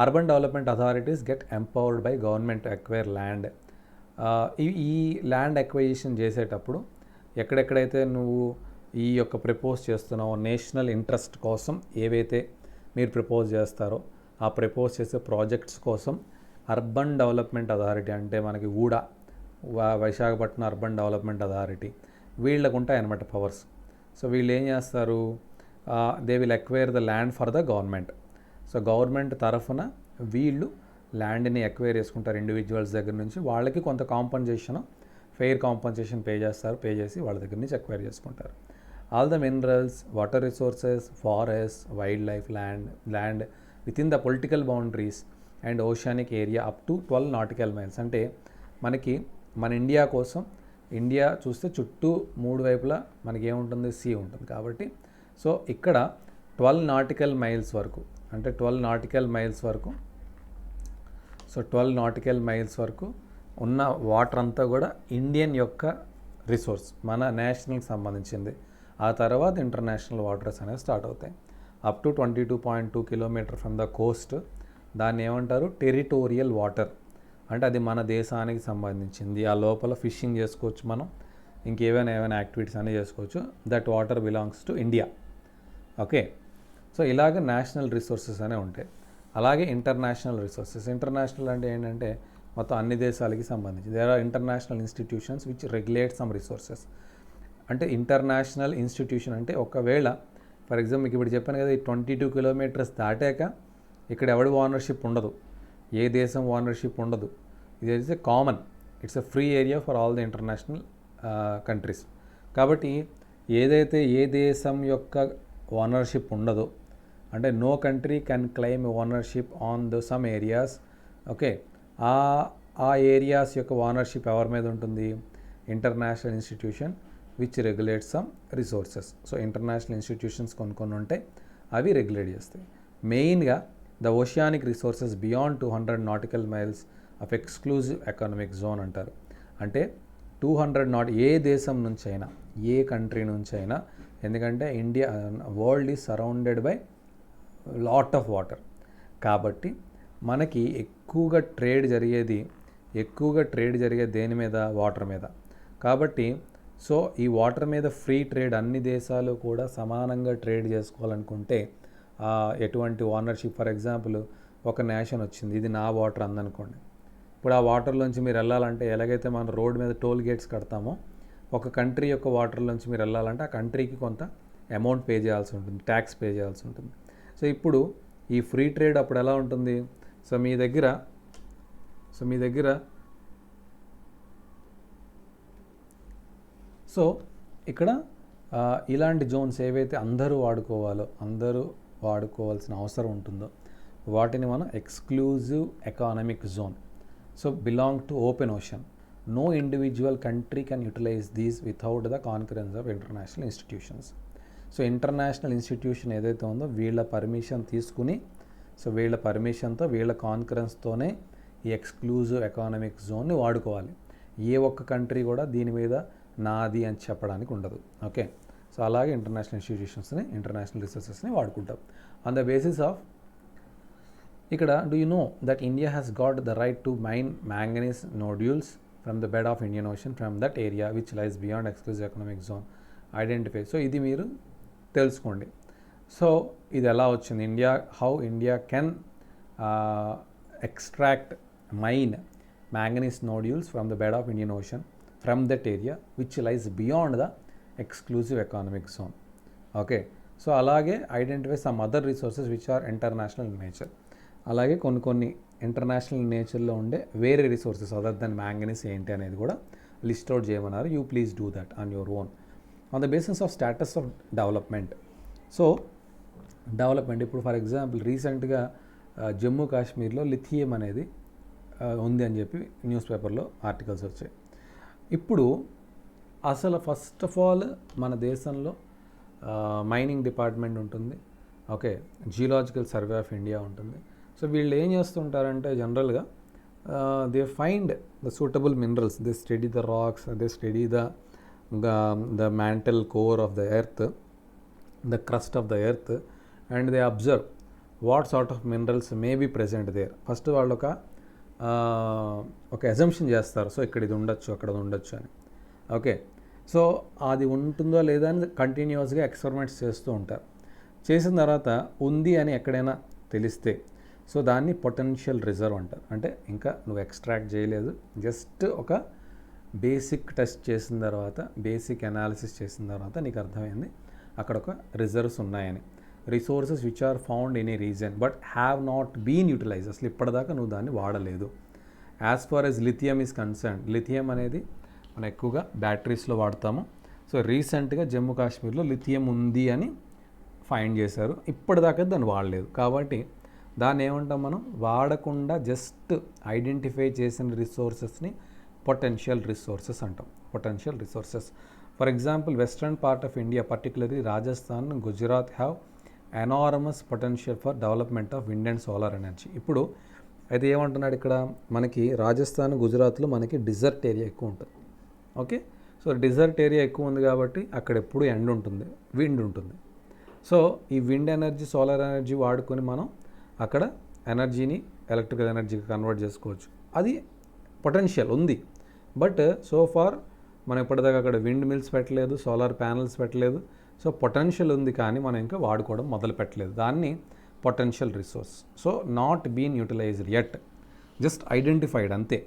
urban development authorities get empowered by government to acquire land. ఈ ల్యాండ్ అక్వైజిషన్ చేసేటప్పుడు ఎక్కడెక్కడైతే నువ్వు ఈ యొక్క ప్రపోజ్ చేస్తున్నావో, నేషనల్ ఇంట్రెస్ట్ కోసం ఏవైతే మీరు ప్రపోజ్ చేస్తారో, ఆ ప్రపోజ్ చేసే ప్రాజెక్ట్స్ కోసం అర్బన్ డెవలప్మెంట్ అథారిటీ, అంటే మనకి విశాఖపట్నం అర్బన్ డెవలప్మెంట్ అథారిటీ, వీళ్ళకు ఉంటాయన్నమాట పవర్స్. సో వీళ్ళు ఏం చేస్తారు, they will acquire the land for the government. So government తరఫున వీళ్ళు ల్యాండ్ని అక్వైర్ చేసుకుంటారు ఇండివిజువల్స్ దగ్గర నుంచి. వాళ్ళకి కొంత కాంపన్సేషన్, ఫెయిర్ కాంపన్సేషన్ పే చేస్తారు. పే చేసి వాళ్ళ దగ్గర నుంచి అక్వైర్ చేసుకుంటారు. All the minerals, water resources, forest, wild life, land within the political boundaries and oceanic area up to 12 nautical miles. అంటే మనకి మన ఇండియా కోసం, ఇండియా చూస్తే చుట్టూ 3 వైపులా మనకి ఏముంటుంది, సీ ఉంటుంది. కాబట్టి సో ఇక్కడ 12 nautical miles వరకు, అంటే 12 nautical miles వరకు, సో 12 nautical miles వరకు ఉన్న వాటర్ అంతా కూడా ఇండియన్ యొక్క రిసోర్స్, మన నేషనల్కి సంబంధించింది. ఆ తర్వాత ఇంటర్నేషనల్ వాటర్స్ అనేవి స్టార్ట్ అవుతాయి. Up to 22.2 km from the Coast, దాన్ని ఏమంటారు, టెరిటోరియల్ వాటర్. అంటే అది మన దేశానికి సంబంధించింది. ఆ లోపల ఫిషింగ్ చేసుకోవచ్చు మనం, ఏమైనా యాక్టివిటీస్ అనేవి చేసుకోవచ్చు. That water belongs to India. Okay, so ఇలాగ నేషనల్ రిసోర్సెస్ అనేవి ఉంటాయి. అలాగే ఇంటర్నేషనల్ రిసోర్సెస్. ఇంటర్నేషనల్ అంటే ఏంటంటే మొత్తం అన్ని దేశాలకి సంబంధించి. There are international institutions which regulate some resources. అంటే ఇంటర్నేషనల్ ఇన్స్టిట్యూషన్ అంటే ఒకవేళ ఫర్ ఎగ్జాంపుల్ మీకు ఇప్పుడు చెప్పాను కదా, ఈ 22 kilometers దాటాక ఇక్కడ ఎవడి ఓనర్షిప్ ఉండదు, ఏ దేశం ఓనర్షిప్ ఉండదు. ఇది is a common, it's a free area for all the international countries. కాబట్టి ఏదైతే ఏ దేశం యొక్క ఓనర్షిప్ ఉండదో, అంటే no country can claim ownership on the some areas. Okay, ఆ ఏరియాస్ యొక్క ఓనర్షిప్ ఎవరి మీద ఉంటుంది, international institution which regulates some resources. So international institutions కొన్ని ఉంటాయి, అవి రెగ్యులేట్ చేస్తాయి. మెయిన్గా the oceanic resources beyond 200 nautical miles of exclusive economic zone అంటారు. అంటే 200 ఏ దేశం నుంచి అయినా, ఏ కంట్రీ నుంచి అయినా, ఎందుకంటే India world is surrounded by lot of water. కాబట్టి మనకి ఎక్కువగా ట్రేడ్ జరిగేది దేని మీద, వాటర్ మీద. కాబట్టి సో ఈ వాటర్ మీద ఫ్రీ ట్రేడ్, అన్ని దేశాలు కూడా సమానంగా ట్రేడ్ చేసుకోవాలనుకుంటే ఎటువంటి ఓనర్షిప్. ఫర్ ఎగ్జాంపుల్ ఒక నేషన్ వచ్చింది, ఇది నా వాటర్ అందనుకోండి. ఇప్పుడు ఆ వాటర్లోంచి మీరు వెళ్ళాలంటే ఎలాగైతే మనం రోడ్ మీద టోల్ గేట్స్ కడతామో, ఒక కంట్రీ యొక్క వాటర్లోంచి మీరు వెళ్ళాలంటే ఆ కంట్రీకి కొంత అమౌంట్ పే చేయాల్సి ఉంటుంది, ట్యాక్స్ పే చేయాల్సి ఉంటుంది. సో ఇప్పుడు ఈ ఫ్రీ ట్రేడ్ అప్పుడు ఎలా ఉంటుంది? సో మీ దగ్గర సో ఇక్కడ ఇలాంటి జోన్స్ ఏవైతే అందరూ వాడుకోవాల్సిన అవసరం ఉంటుందో వాటిని మనం exclusive economic zone. So belong to open ocean. No individual country can utilize these without the concurrence of international institutions. So international institution ఏదైతే ఉందో వీళ్ళ పర్మిషన్ తీసుకుని, సో వీళ్ళ పర్మిషన్తో, వీళ్ళ కాన్కరెన్స్తోనే ఈ ఎక్స్క్లూజివ్ ఎకానమిక్ జోన్ని వాడుకోవాలి. ఏ ఒక్క కంట్రీ కూడా దీని మీద నాది అని చెప్పడానికి ఉండదు. ఓకే, సో అలాగే ఇంటర్నేషనల్ ఇన్స్టిట్యూషన్స్ని, ఇంటర్నేషనల్ రిసోర్సెస్ని వాడుకుంటాం. ఆన్ ద బేసిస్ ఆఫ్ ఇక్కడ do you know that India has got the right to mine manganese nodules from the bed of Indian ocean from that area which lies beyond exclusive economic zone identify. So ఇది మీరు తెలుసుకోండి. సో ఇది ఎలా వచ్చింది? How India can extract mine manganese nodules from the bed of Indian ocean from that area which lies beyond the exclusive economic zone. Okay, so అలాగే identify some other resources which are international in nature. అలాగే కొన్ని ఇంటర్నేషనల్ నేచర్లో ఉండే వేరే రిసోర్సెస్ అదర్ దెన్ మ్యాంగనీస్ ఏంటి అనేది కూడా లిస్ట్ అవుట్ చేయమన్నారు. You please do that on your own on the basis of status of development. So development ఇప్పుడు ఫర్ ఎగ్జాంపుల్ రీసెంట్గా జమ్మూ కాశ్మీర్లో లిథియం అనేది ఉంది అని చెప్పి న్యూస్ పేపర్లో ఆర్టికల్స్ వచ్చాయి. ఇప్పుడు అసలు ఫస్ట్ ఆఫ్ ఆల్ మన దేశంలో మైనింగ్ డిపార్ట్మెంట్ ఉంటుంది. Okay, geological survey of India ఉంటుంది. సో వీళ్ళు ఏం చేస్తుంటారంటే జనరల్గా they find the suitable minerals, they study the rocks, they study the mantle core of the earth, the crust of the earth, and they observe what sort of minerals may be present there. First వాళ్ళు ఒక అజంప్షన్ చేస్తారు. సో ఇక్కడ ఇది ఉండొచ్చు, అక్కడ అది ఉండొచ్చు అని. ఓకే, సో అది ఉంటుందో లేదా అని కంటిన్యూస్గా ఎక్స్పెరిమెంట్స్ చేస్తూ ఉంటారు. చేసిన తర్వాత ఉంది అని ఎక్కడైనా తెలిస్తే సో దాన్ని పొటెన్షియల్ రిజర్వ్ అంటారు. అంటే ఇంకా నువ్వు ఎక్స్ట్రాక్ట్ చేయలేదు, జస్ట్ ఒక బేసిక్ టెస్ట్ చేసిన తర్వాత, బేసిక్ అనాలిసిస్ చేసిన తర్వాత నీకు అర్థమైంది అక్కడ ఒక రిజర్వ్స్ ఉన్నాయని. Resources which are found in a region but have not been utilize. అసలు ఇప్పటిదాకా నువ్వు దాన్ని వాడలేదు. As far as lithium is concern, lithium అనేది మనం ఎక్కువగా బ్యాటరీస్లో వాడతాము. సో రీసెంట్గా జమ్మూ కాశ్మీర్లో లిథియం ఉంది అని ఫైండ్ చేశారు. ఇప్పటిదాకా దాన్ని వాడలేదు. కాబట్టి దాన్ని ఏమంటాం మనం? వాడకుండా జస్ట్ ఐడెంటిఫై చేసిన రిసోర్సెస్ని పొటెన్షియల్ రిసోర్సెస్ అంటాం. Potential resources. For example western part of India, particularly Rajasthan, Gujarat have enormous potential for development of wind and solar energy. ఇప్పుడు అయితే ఏమంటున్నాడు ఇక్కడ, మనకి రాజస్థాన్, గుజరాత్లో మనకి డిజర్ట్ ఏరియా ఎక్కువ ఉంటుంది. ఓకే, సో డిజర్ట్ ఏరియా ఎక్కువ ఉంది కాబట్టి అక్కడ ఎప్పుడు ఎండ్ ఉంటుంది, విండ్ ఉంటుంది. సో ఈ విండ్ ఎనర్జీ, సోలార్ ఎనర్జీ వాడుకొని మనం అక్కడ ఎనర్జీని ఎలక్ట్రికల్ ఎనర్జీకి కన్వర్ట్ చేసుకోవచ్చు. అది పొటెన్షియల్ ఉంది. బట్ సో ఫార్ మనం ఇప్పటిదాకా అక్కడ విండ్ మిల్స్ పెట్టలేదు, సోలార్ ప్యానల్స్ పెట్టలేదు. సో పొటెన్షియల్ ఉంది కానీ మనం ఇంకా వాడుకోవడం మొదలు పెట్టలేదు. దాన్ని potential resource. So not been utilized yet, just identified అంతే.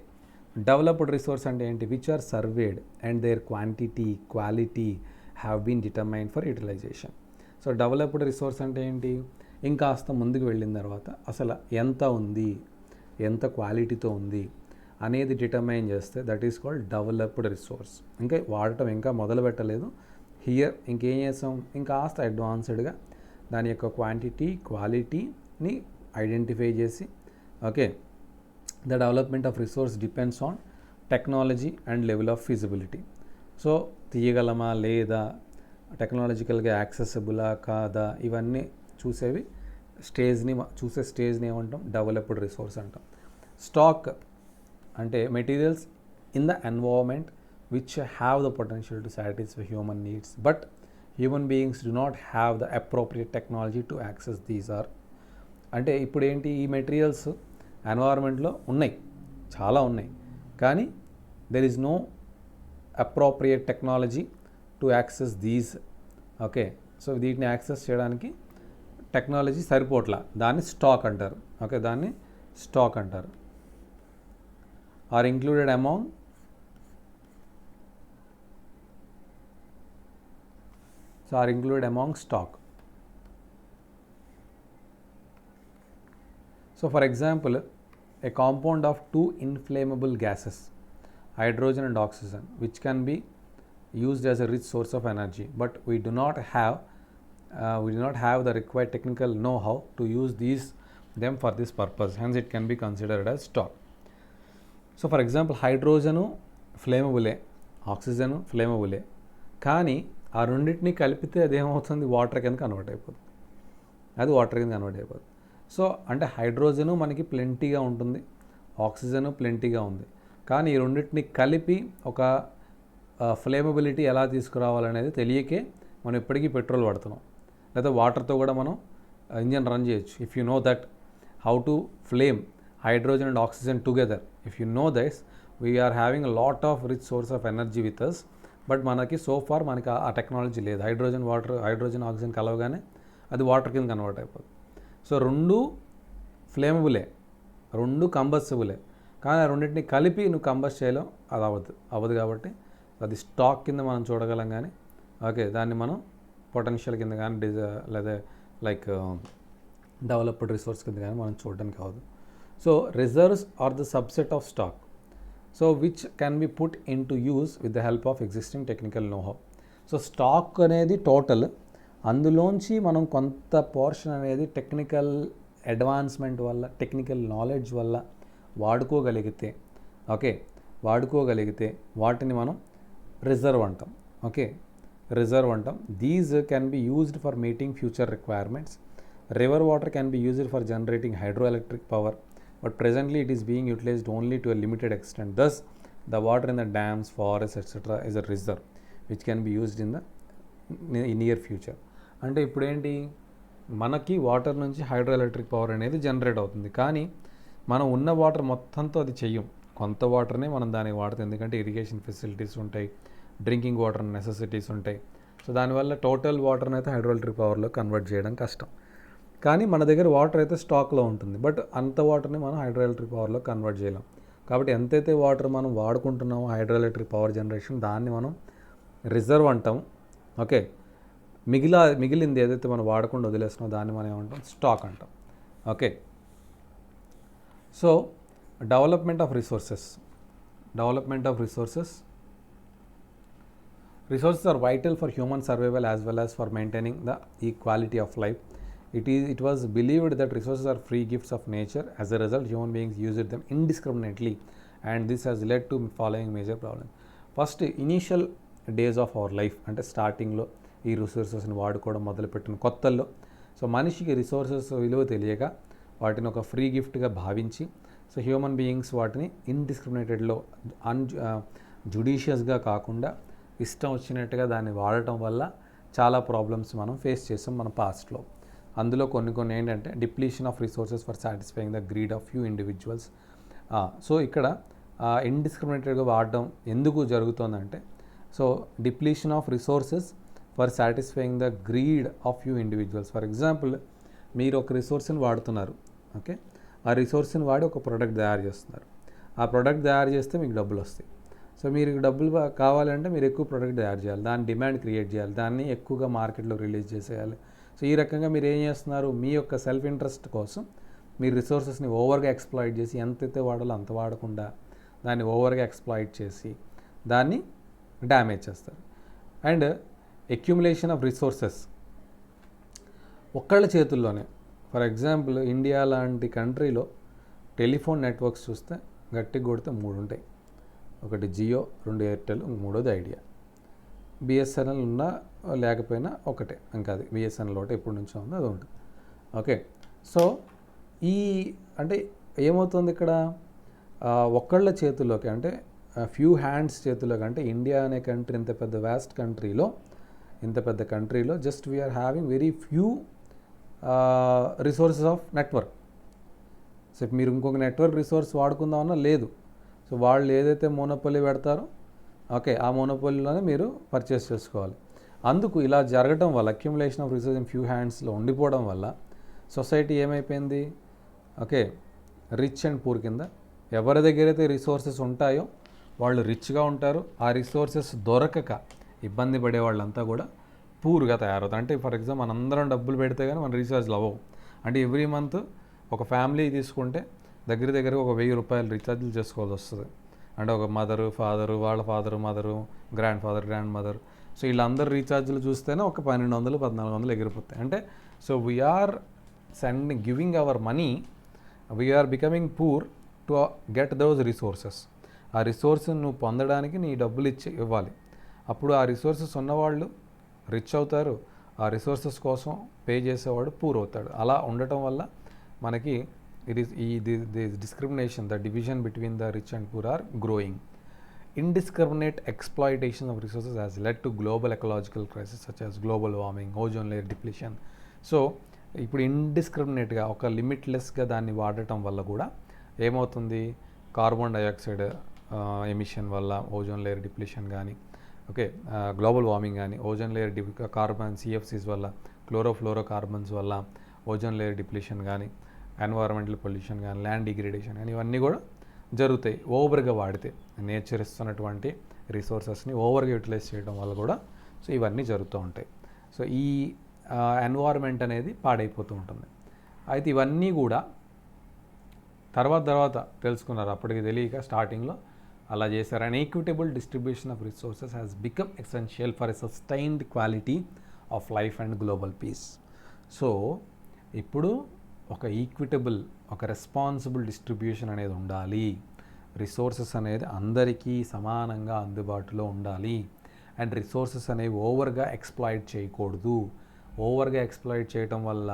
డెవలప్డ్ రిసోర్స్ అంటే ఏంటి? Which are surveyed and their quantity, quality have been determined for utilization. So developed resource అంటే ఏంటి? ఇంకాస్త ముందుకు వెళ్ళిన తర్వాత అసలు ఎంత ఉంది, ఎంత క్వాలిటీతో ఉంది అనేది డిటర్మైన్ చేస్తే that is called developed resource. ఇంకా వాడటం ఇంకా మొదలు పెట్టలేదు. హియర్ ఇంకేం చేసాం? ఇంకాస్త అడ్వాన్స్డ్గా దాని యొక్క క్వాంటిటీ, క్వాలిటీని ఐడెంటిఫై చేసి, okay, the development of resource depends on technology and level of feasibility. So తీయగలమా లేదా, టెక్నాలజికల్గా యాక్సెసిబులా కాదా, ఇవన్నీ చూసే స్టేజ్ని ఏమంటాం? డెవలప్డ్ రిసోర్స్ అంటాం. స్టాక్ అంటే materials in the environment which have the potential to satisfy human needs but human beings do not have the appropriate technology to access these are. అంటే ఇప్పుడు ఏంటి, ఈ మెటీరియల్స్ ఎన్వైరన్మెంట్లో ఉన్నాయి, చాలా ఉన్నాయి, కానీ there is no appropriate technology to access these. Okay, so వీటిని యాక్సెస్ చేయడానికి టెక్నాలజీ సరిపోట్ల, దాన్ని స్టాక్ అంటారు. ఓకే, దాన్ని స్టాక్ అంటారు. Are included among stock. So for example, a compound of two inflammable gases, hydrogen and oxygen, which can be used as a rich source of energy, but we do not have the required technical know-how to use them for this purpose, hence it can be considered as stock. So for example, hydrogen flammable, oxygen flammable, కానీ ఆ రెండింటిని కలిపితే అదేమవుతుంది, వాటర్ కింద కన్వర్ట్ అయిపోతుంది. సో అంటే హైడ్రోజను మనకి ప్లెంటీగా ఉంటుంది, ఆక్సిజను ప్లెంటీగా ఉంది, కానీ ఈ రెండింటిని కలిపి ఒక ఫ్లేమబిలిటీ ఎలా తీసుకురావాలనేది తెలియకే మనం ఇప్పటికీ పెట్రోల్ వాడుతున్నాం, లేదా వాటర్తో కూడా మనం ఇంజన్ రన్ చేయొచ్చు. If you know that how to flame hydrogen and oxygen together, if you know this, we are having a lot of rich source of energy with us, but మనకి సో ఫార్ మనకి ఆ టెక్నాలజీ లేదు. హైడ్రోజన్ ఆక్సిజన్ కలవగానే అది వాటర్ కింద కన్వర్ట్ అయిపోతుంది. సో రెండు ఫ్లేమబులే, రెండు కంబస్టబులే, కానీ ఆ రెండింటిని కలిపి నువ్వు కంబస్ట్ చేయలేం, అది అవ్వదు. కాబట్టి అది స్టాక్ కింద మనం చూడగలం, కానీ ఓకే దాన్ని మనం పొటెన్షియల్ కింద కానీ లేదా లైక్ డెవలప్డ్ రిసోర్స్ కింద కానీ మనం చూడడానికి అవ్వదు. So reserves are the subset of stock, so which can be put in to use with the help of existing technical know how. So stock అనేది టోటల్, అందులోంచి మనం కొంత పోర్షన్ అనేది టెక్నికల్ అడ్వాన్స్మెంట్ వల్ల, టెక్నికల్ నాలెడ్జ్ వల్ల వాడుకోగలిగితే వాటిని మనం రిజర్వ్ అంటాం. రిజర్వ్ అంటాం. These can be used for meeting future requirements. River water can be used for generating hydroelectric power, but presently it is being utilized only to a limited extent. Thus, the water in the dams, forests, etc. is a reserve which can be used in the near future. అంటే ఇప్పుడు ఏంటి, మనకి వాటర్ నుంచి హైడ్రో ఎలక్ట్రిక్ పవర్ అనేది జనరేట్ అవుతుంది, కానీ మనం ఉన్న వాటర్ మొత్తంతో అది చెయ్యం, కొంత వాటర్నే మనం దానికి వాడతాం, ఎందుకంటే ఇరిగేషన్ ఫెసిలిటీస్ ఉంటాయి, డ్రింకింగ్ వాటర్ నెసెసిటీస్ ఉంటాయి. సో దానివల్ల టోటల్ వాటర్ని అయితే హైడ్రో ఎలక్ట్రిక్ పవర్లో కన్వర్ట్ చేయడం కష్టం. కానీ మన దగ్గర వాటర్ అయితే స్టాక్లో ఉంటుంది, బట్ అంత వాటర్ని మనం హైడ్రో ఎలక్ట్రిక్ పవర్లో కన్వర్ట్ చేయలేం. కాబట్టి ఎంతైతే వాటర్ మనం వాడుకుంటున్నామో హైడ్రో ఎలక్ట్రిక్ పవర్ జనరేషన్, దాన్ని మనం రిజర్వ్ అంటాం. ఓకే, మిగిలింది ఏదైతే మనం వాడకుండా వదిలేస్తున్నామో దాన్ని మనం ఏమంటాం, స్టాక్ అంటాం. Okay, so development of resources. Resources are vital for human survival as well as for maintaining the equality of life. It was believed that resources are free gifts of nature. As a result, human beings used them indiscriminately, and this has led to following major problems. First, initial days of our life, అంటే స్టార్టింగ్లో ఈ రిసోర్సెస్ని వాడుకోవడం మొదలుపెట్టిన కొత్తల్లో, సో మనిషికి రిసోర్సెస్ విలువ తెలియక వాటిని ఒక ఫ్రీ గిఫ్ట్గా భావించి, సో హ్యూమన్ బీయింగ్స్ వాటిని ఇండిస్క్రిమినేటెడ్లో జుడిషియస్గా కాకుండా ఇష్టం వచ్చినట్టుగా దాన్ని వాడటం వల్ల చాలా ప్రాబ్లమ్స్ మనం ఫేస్ చేసాం మన పాస్ట్లో. అందులో కొన్ని ఏంటంటే depletion of resources for satisfying the greed of few individuals. So ఇక్కడ ఇండిస్క్రిమినేటెడ్గా వాడడం ఎందుకు జరుగుతుందంటే, so depletion of resources for satisfying the greed of few individuals. For example, మీరు ఒక రిసోర్స్ని వాడుతున్నారు, ఓకే, ఆ రిసోర్స్ని వాడి ఒక ప్రోడక్ట్ తయారు చేస్తున్నారు. ఆ ప్రోడక్ట్ తయారు చేస్తే మీకు డబ్బులు వస్తాయి. సో మీరు డబ్బులు కావాలంటే మీరు ఎక్కువ ప్రోడక్ట్ తయారు చేయాలి, దాని డిమాండ్ క్రియేట్ చేయాలి, దాన్ని ఎక్కువగా మార్కెట్లో రిలీజ్ చేసేయాలి. సో ఈ రకంగా మీరు ఏం చేస్తున్నారు, మీ యొక్క సెల్ఫ్ ఇంట్రెస్ట్ కోసం మీరు రిసోర్సెస్ని ఓవర్గా ఎక్స్ప్లాయిట్ చేసి, ఎంతైతే వాడాలో అంత వాడకుండా దాన్ని ఓవర్గా ఎక్స్ప్లాయిట్ చేసి దాన్ని డ్యామేజ్ చేస్తారు. అండ్ అక్యుములేషన్ ఆఫ్ రిసోర్సెస్ ఒక్కళ్ళ చేతుల్లోనే. ఫర్ ఎగ్జాంపుల్, ఇండియా లాంటి కంట్రీలో టెలిఫోన్ నెట్వర్క్స్ చూస్తే గట్టిగా కొడితే 3 ఉంటాయి. ఒకటి జియో, 2 ఎయిర్టెల్, 3వది ఐడియా. బిఎస్ఎన్ఎల్ ఉన్నా లేకపోయినా ఒకటే, ఇంకా అది బిఎస్ఎన్ఎల్ ఒకటి ఎప్పటి నుంచో ఉందో అది ఉంటుంది. ఓకే, సో అంటే ఏమవుతుంది ఇక్కడ, ఒక్కళ్ళ చేతుల్లోకి, అంటే ఫ్యూ హ్యాండ్స్ చేతుల్లోకి, అంటే ఇండియా అనే కంట్రీ ఇంత పెద్ద వ్యాస్ట్ కంట్రీలో, just we are having very few resources of network. So మీరు ఇంకొక నెట్వర్క్ రిసోర్స్ వాడుకుందామన్నా లేదు. సో వాళ్ళు ఏదైతే మోనోపోలీ పెడతారో, ఓకే, ఆ మోనోపోలీలోనే మీరు పర్చేస్ చేసుకోవాలి. అందుకు ఇలా జరగడం వల్ల accumulation of resource in few హ్యాండ్స్లో ఉండిపోవడం వల్ల సొసైటీ ఏమైపోయింది, ఓకే, రిచ్ అండ్ పూర్ కింద. ఎవరి దగ్గర అయితే రిసోర్సెస్ ఉంటాయో వాళ్ళు రిచ్గా ఉంటారు, ఆ రిసోర్సెస్ దొరకక ఇబ్బంది పడే వాళ్ళంతా కూడా పూర్గా తయారవుతారు. అంటే ఫర్ ఎగ్జాంపుల్ మనందరం డబ్బులు పెడితే కానీ మన రీఛార్జ్లు అవ్వవు. అంటే ఎవ్రీ మంత్ ఒక ఫ్యామిలీ తీసుకుంటే దగ్గర దగ్గర ఒక 1000 రూపాయలు రీఛార్జ్లు చేసుకోవాల్సి వస్తుంది. అంటే ఒక మదరు, ఫాదరు, వాళ్ళ father, mother, grandfather, grandmother, so వీళ్ళందరూ రీఛార్జ్లు చూస్తేనే ఒక 1200, 1400 ఎగిరిపోతాయి. అంటే so we are giving our money, we are becoming poor to get those resources. ఆ రిసోర్స్ నువ్వు పొందడానికి నీ డబ్బులు ఇవ్వాలి. అప్పుడు ఆ రిసోర్సెస్ ఉన్నవాళ్ళు రిచ్ అవుతారు, ఆ రిసోర్సెస్ కోసం పే చేసేవాడు పూర్ అవుతాడు. అలా ఉండటం వల్ల మనకి it is the discrimination, the division between the rich and poor are growing. Indiscriminate exploitation of resources has led to global ecological crises such as global warming, ozone layer depletion. So ఇప్పుడు ఇండిస్క్రిమినేట్గా ఒక లిమిట్లెస్గా దాన్ని వాడటం వల్ల కూడా ఏమవుతుంది, కార్బన్ డైఆక్సైడ్ ఎమిషన్ వల్ల ఓజోన్ లేయర్ డిప్లీషన్ కానీ, ఓకే, గ్లోబల్ వార్మింగ్ కానీ, ఓజోన్ లేయర్ కార్బన్ సిఎఫ్సీస్ వల్ల, క్లోరోఫ్లోరో కార్బన్స్ వల్ల ఓజోన్ లేయర్ డిప్లీషన్ కానీ, ఎన్వైరాన్మెంటల్ పొల్యూషన్ కానీ, ల్యాండ్ డిగ్రేడేషన్ కానీ, ఇవన్నీ కూడా జరుగుతాయి ఓవర్గా వాడితే. నేచర్ ఇస్తున్నటువంటి రిసోర్సెస్ని ఓవర్గా యూటిలైజ్ చేయడం వల్ల కూడా సో ఇవన్నీ జరుగుతూ ఉంటాయి. సో ఈ ఎన్వైరాన్మెంట్ అనేది పాడైపోతూ ఉంటుంది. అయితే ఇవన్నీ కూడా తర్వాత తెలుసుకున్నారు, అప్పటికి తెలియక స్టార్టింగ్లో అలా చేశారు. And equitable distribution of resources has become essential for a sustained quality of life and global peace. So ఇప్పుడు ఒక ఈక్విటబుల్, ఒక రెస్పాన్సిబుల్ డిస్ట్రిబ్యూషన్ అనేది ఉండాలి. రిసోర్సెస్ అనేది అందరికీ సమానంగా అందుబాటులో ఉండాలి. అండ్ రిసోర్సెస్ అనేవి ఓవర్గా ఎక్స్ప్లాయిట్ చేయకూడదు. ఓవర్గా ఎక్స్ప్లాయిట్ చేయటం వల్ల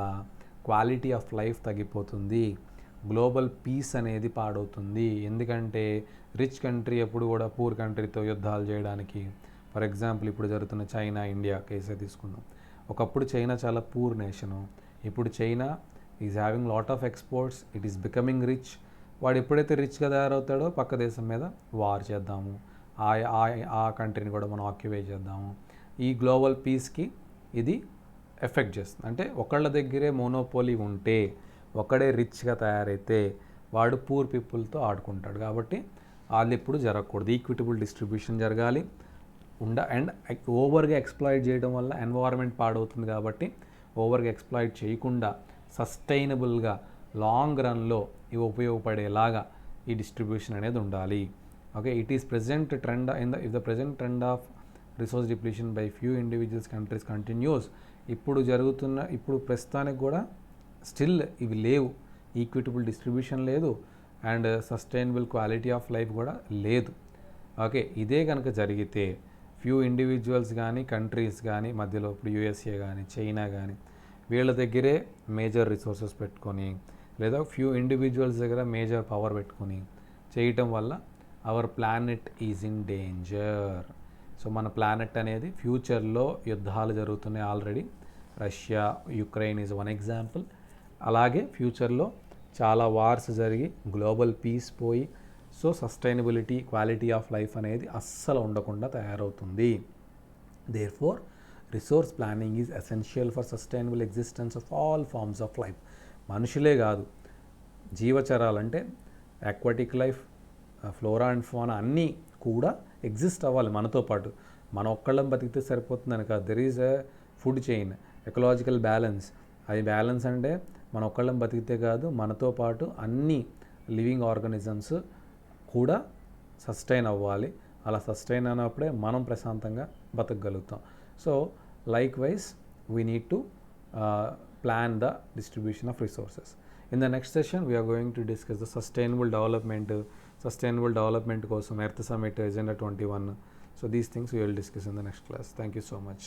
క్వాలిటీ ఆఫ్ లైఫ్ తగ్గిపోతుంది, గ్లోబల్ పీస్ అనేది పాడవుతుంది. ఎందుకంటే రిచ్ కంట్రీ ఎప్పుడు కూడా పూర్ కంట్రీతో యుద్ధాలు చేయడానికి, ఫర్ ఎగ్జాంపుల్ ఇప్పుడు జరుగుతున్న చైనా ఇండియా కేసే తీసుకుందాం. ఒకప్పుడు చైనా చాలా పూర్ నేషను, ఇప్పుడు China is having lot of exports, it is becoming rich. వాడు ఎప్పుడైతే రిచ్గా తయారవుతాడో పక్క దేశం మీద వార్ చేద్దాము, ఆ కంట్రీని కూడా మనం ఆక్యుపై చేద్దాము. ఈ గ్లోబల్ పీస్కి ఇది ఎఫెక్ట్ చేస్తుంది. అంటే ఒకళ్ళ దగ్గరే మోనోపోలీ ఉంటే, ఒకడే రిచ్గా తయారైతే వాడు పూర్ పీపుల్తో ఆడుకుంటాడు. కాబట్టి వాళ్ళు ఎప్పుడు జరగకూడదు, ఈక్విటబుల్ డిస్ట్రిబ్యూషన్ జరగాలి. అండ్ ఓవర్గా ఎక్స్ప్లాయిట్ చేయడం వల్ల ఎన్వైరాన్మెంట్ పాడవుతుంది. కాబట్టి ఓవర్గా ఎక్స్ప్లాయిట్ చేయకుండా సస్టైనబుల్గా లాంగ్ రన్లో ఇవి ఉపయోగపడేలాగా ఈ డిస్ట్రిబ్యూషన్ అనేది ఉండాలి. Okay, it is present trend if the present trend of resource depletion by few individuals countries continuous. ఇప్పుడు ప్రస్తుతానికి కూడా స్టిల్ ఇవి లేవు, ఈక్విటబుల్ డిస్ట్రిబ్యూషన్ లేదు and sustainable quality of life కూడా లేదు. ఓకే, ఇదే కనుక జరిగితే ఫ్యూ ఇండివిజువల్స్ కానీ కంట్రీస్ కానీ మధ్యలో, ఇప్పుడు యూఎస్ఏ కానీ చైనా కానీ వీళ్ళ దగ్గరే మేజర్ రిసోర్సెస్ పెట్టుకొని, లేదా ఫ్యూ ఇండివిజువల్స్ దగ్గర మేజర్ పవర్ పెట్టుకొని చేయటం వల్ల our planet is in danger. So మన ప్లానెట్ అనేది ఫ్యూచర్లో యుద్ధాలు జరుగుతున్నాయి already. Russia, Ukraine is one example. అలాగే ఫ్యూచర్లో చాలా వార్స్ జరిగి గ్లోబల్ పీస్ పోయి so sustainability, quality of life అనేది అస్సలు ఉండకుండా తయారవుతుంది. Therefore resource planning is essential for sustainable existence of all forms of life. మనుషులే కాదు, జీవచరాలంటే aquatic life, flora and fauna అన్నీ కూడా ఎగ్జిస్ట్ అవ్వాలి మనతో పాటు. మన ఒక్కళ్ళం బతికితే సరిపోతుందని కాదు. There is a food chain, ecological balance. అది బ్యాలెన్స్ అంటే మన ఒక్కళ్ళం బతికితే కాదు, మనతో పాటు అన్ని లివింగ్ ఆర్గానిజమ్స్ కూడా సస్టైన్ అవ్వాలి. అలా సస్టైన్ అయినప్పుడే మనం ప్రశాంతంగా బతకగలుగుతాం. So likewise we need to plan the distribution of resources. In the next session we are going to discuss the sustainable development కోసం Earth Summit Agenda 21. So these things we will discuss in the next class. Thank you so much.